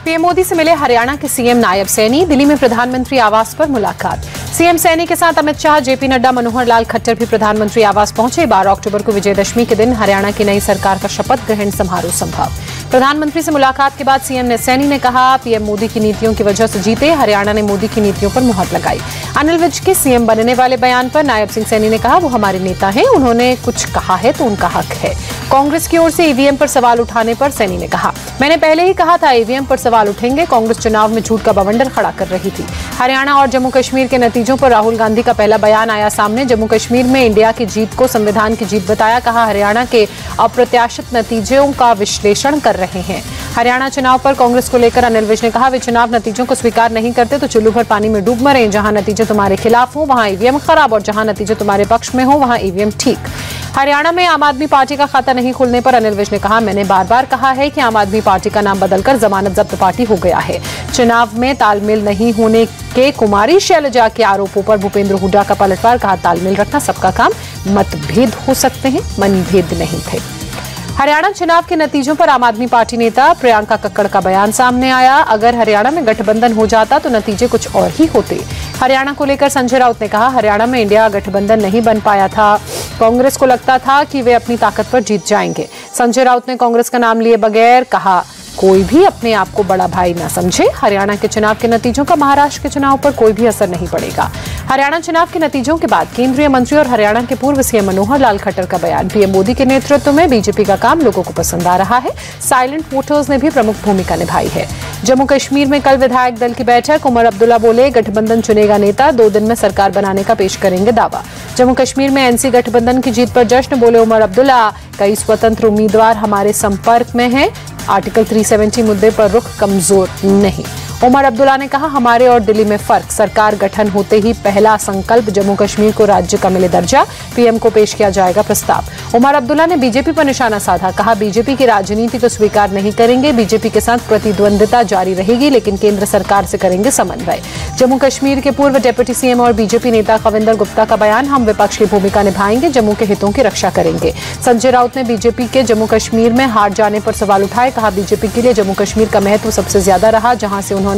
PM Modi से मिले हरियाणा के सीएम नायब सैनी। दिल्ली में प्रधानमंत्री आवास पर मुलाकात। सीएम सैनी के साथ अमित शाह, जेपी नड्डा, मनोहर लाल खट्टर भी प्रधानमंत्री आवास पहुंचे। 12 अक्टूबर को विजयदशमी के दिन हरियाणा की नई सरकार का शपथ ग्रहण समारोह संभव। प्रधानमंत्री से मुलाकात के बाद सीएम सैनी ने कहा, पीएम मोदी की नीतियों की वजह से जीते, हरियाणा ने मोदी की नीतियों पर मुहर लगाई। अनिल विज के सीएम बनने वाले बयान पर नायब सिंह सैनी ने कहा, वो हमारे नेता हैं, उन्होंने कुछ कहा है तो उनका हक है। कांग्रेस की ओर से ईवीएम पर सवाल उठाने पर सैनी ने कहा, मैंने पहले ही कहा था ईवीएम पर सवाल उठेंगे। कांग्रेस चुनाव में झूठ का बवंडर खड़ा कर रही थी। हरियाणा और जम्मू कश्मीर के नतीजों पर राहुल गांधी का पहला बयान आया सामने। जम्मू कश्मीर में इंडिया की जीत को संविधान की जीत बताया। कहा, हरियाणा के अप्रत्याशित नतीजों का विश्लेषण कर रहे हैं। हरियाणा चुनाव पर कांग्रेस को लेकर अनिल विज ने कहा, वे चुनाव नतीजों को स्वीकार नहीं करते तो चुल्लू भर पानी में डूब मरे। जहां नतीजे तुम्हारे खिलाफ हो वहां ईवीएम खराब और जहां नतीजे तुम्हारे पक्ष में हो वहां ईवीएम ठीक। हरियाणा में आम आदमी पार्टी का खाता नहीं खुलने पर अनिल विज ने कहा, मैंने बार बार कहा है कि आम आदमी पार्टी का नाम बदलकर जमानत जब्त पार्टी हो गया है। चुनाव में तालमेल नहीं होने के कुमारी शैलजा के आरोपों पर भूपेंद्र हुड्डा का पलटवार। कहा, तालमेल रखना सबका काम, मतभेद हो सकते हैं, मनभेद नहीं थे। हरियाणा चुनाव के नतीजों पर आम आदमी पार्टी नेता प्रियंका कक्कड़ का बयान सामने आया। अगर हरियाणा में गठबंधन हो जाता तो नतीजे कुछ और ही होते। हरियाणा को लेकर संजय राउत ने कहा, हरियाणा में इंडिया गठबंधन नहीं बन पाया था। कांग्रेस को लगता था कि वे अपनी ताकत पर जीत जाएंगे। संजय राउत ने कांग्रेस का नाम लिए बगैर कहा, कोई भी अपने आप को बड़ा भाई ना समझे। हरियाणा के चुनाव के नतीजों का महाराष्ट्र के चुनाव पर कोई भी असर नहीं पड़ेगा। हरियाणा चुनाव के नतीजों के बाद केंद्रीय मंत्री और हरियाणा के पूर्व सीएम मनोहर लाल खट्टर का बयान। पीएम मोदी के नेतृत्व में बीजेपी का काम लोगों को पसंद आ रहा है। साइलेंट वोटर्स ने भी प्रमुख भूमिका निभाई है। जम्मू कश्मीर में कल विधायक दल की बैठक। उमर अब्दुल्ला बोले, गठबंधन चुनेगा नेता, 2 दिन में सरकार बनाने का पेश करेंगे दावा। जम्मू कश्मीर में एनसी गठबंधन की जीत पर जश्न। बोले उमर अब्दुल्ला, कई स्वतंत्र उम्मीदवार हमारे संपर्क में हैं, आर्टिकल 370 मुद्दे पर रुख कमजोर नहीं। उमर अब्दुल्ला ने कहा, हमारे और दिल्ली में फर्क, सरकार गठन होते ही पहला संकल्प जम्मू कश्मीर को राज्य का मिले दर्जा, पीएम को पेश किया जाएगा प्रस्ताव। उमर अब्दुल्ला ने बीजेपी पर निशाना साधा। कहा, बीजेपी की राजनीति को स्वीकार नहीं करेंगे। बीजेपी के साथ प्रतिद्वंदिता जारी रहेगी, लेकिन केंद्र सरकार से करेंगे समन्वय। जम्मू कश्मीर के पूर्व डिप्टी सीएम और बीजेपी नेता खविंदर गुप्ता का बयान, हम विपक्ष की भूमिका निभाएंगे, जम्मू के हितों की रक्षा करेंगे। संजय राउत ने बीजेपी के जम्मू कश्मीर में हार जाने पर सवाल उठाए। कहा, बीजेपी के लिए जम्मू कश्मीर का महत्व सबसे ज्यादा रहा। जहां से उन्होंने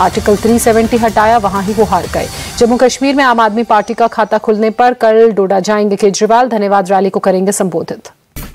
आर्टिकल 370 हटाया वहां ही वो हार गए। जम्मू कश्मीर में आम आदमी पार्टी का खाता खुलने पर कल डोडा जाएंगे केजरीवाल। धन्यवाद रैली को करेंगे संबोधित।